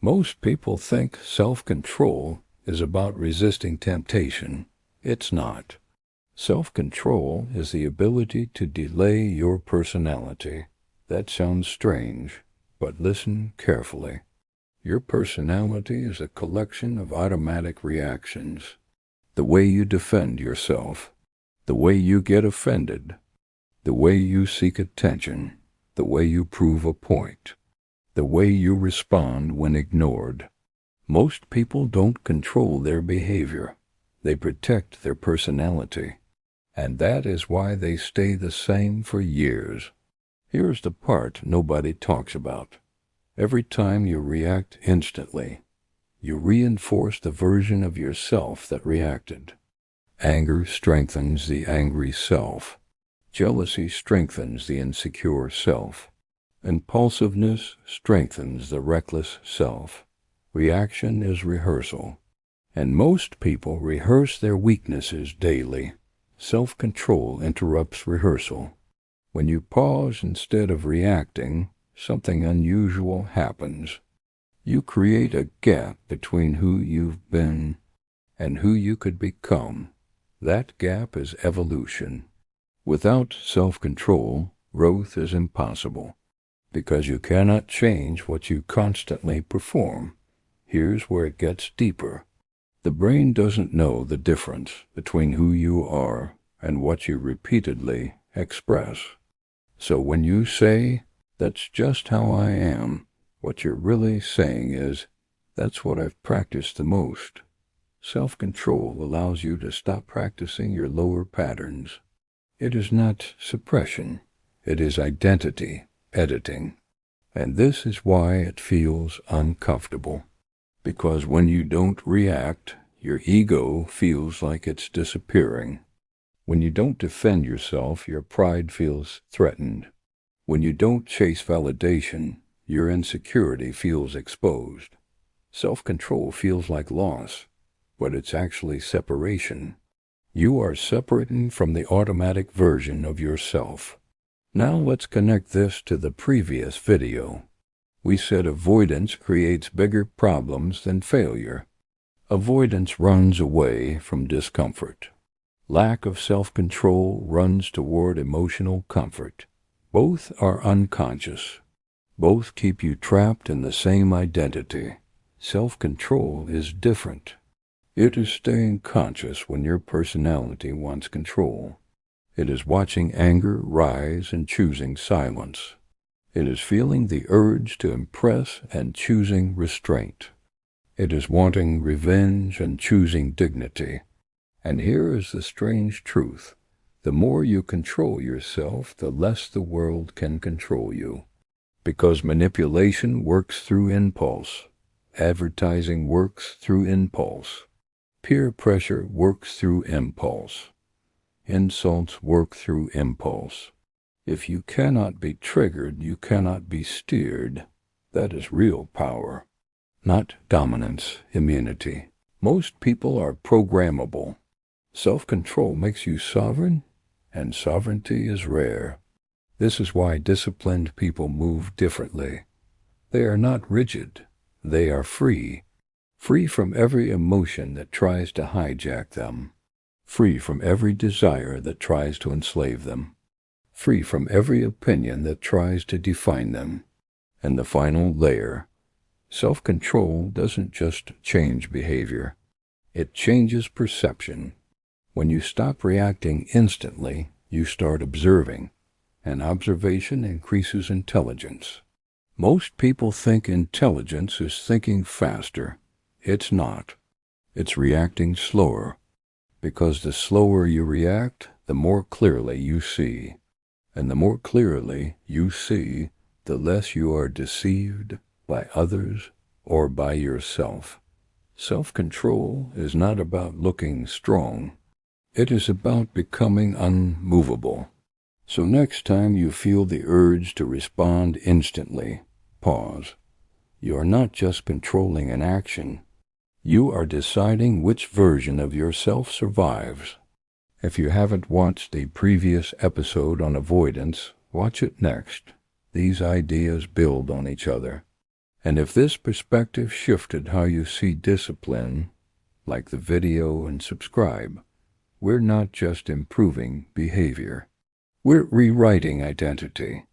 Most people think self-control is about resisting temptation. It's not. Self-control is the ability to delay your personality. That sounds strange, but listen carefully. Your personality is a collection of automatic reactions. The way you defend yourself, the way you get offended, the way you seek attention, the way you prove a point, the way you respond when ignored. Most people don't control their behavior. They protect their personality. And that is why they stay the same for years. Here's the part nobody talks about. Every time you react instantly, you reinforce the version of yourself that reacted. Anger strengthens the angry self. Jealousy strengthens the insecure self. Impulsiveness strengthens the reckless self. Reaction is rehearsal. And most people rehearse their weaknesses daily. Self-control interrupts rehearsal. When you pause instead of reacting, something unusual happens. You create a gap between who you've been and who you could become. That gap is evolution. Without self-control, growth is impossible, because you cannot change what you constantly perform. Here's where it gets deeper. The brain doesn't know the difference between who you are and what you repeatedly express. So when you say, "That's just how I am," what you're really saying is, "That's what I've practiced the most." Self-control allows you to stop practicing your lower patterns. It is not suppression. It is identity editing. And this is why it feels uncomfortable. Because when you don't react, your ego feels like it's disappearing. When you don't defend yourself, your pride feels threatened. When you don't chase validation, your insecurity feels exposed. Self-control feels like loss, but it's actually separation. You are separating from the automatic version of yourself. Now let's connect this to the previous video. We said avoidance creates bigger problems than failure. Avoidance runs away from discomfort. Lack of self-control runs toward emotional comfort. Both are unconscious. Both keep you trapped in the same identity. Self-control is different. It is staying conscious when your personality wants control. It is watching anger rise and choosing silence. It is feeling the urge to impress and choosing restraint. It is wanting revenge and choosing dignity. And here is the strange truth. The more you control yourself, the less the world can control you. Because manipulation works through impulse. Advertising works through impulse. Peer pressure works through impulse. Insults work through impulse. If you cannot be triggered, you cannot be steered. That is real power, not dominance, immunity. Most people are programmable. Self-control makes you sovereign, and sovereignty is rare. This is why disciplined people move differently. They are not rigid. They are free. Free from every emotion that tries to hijack them. Free from every desire that tries to enslave them. Free from every opinion that tries to define them. And the final layer, self-control doesn't just change behavior. It changes perception. When you stop reacting instantly, you start observing, and observation increases intelligence. Most people think intelligence is thinking faster. It's not. It's reacting slower. Because the slower you react, the more clearly you see. And the more clearly you see, the less you are deceived by others or by yourself. Self-control is not about looking strong. It is about becoming unmovable. So next time you feel the urge to respond instantly, pause. You are not just controlling an action. You are deciding which version of yourself survives. If you haven't watched the previous episode on avoidance, watch it next. These ideas build on each other. And if this perspective shifted how you see discipline, like the video and subscribe, we're not just improving behavior. We're rewriting identity.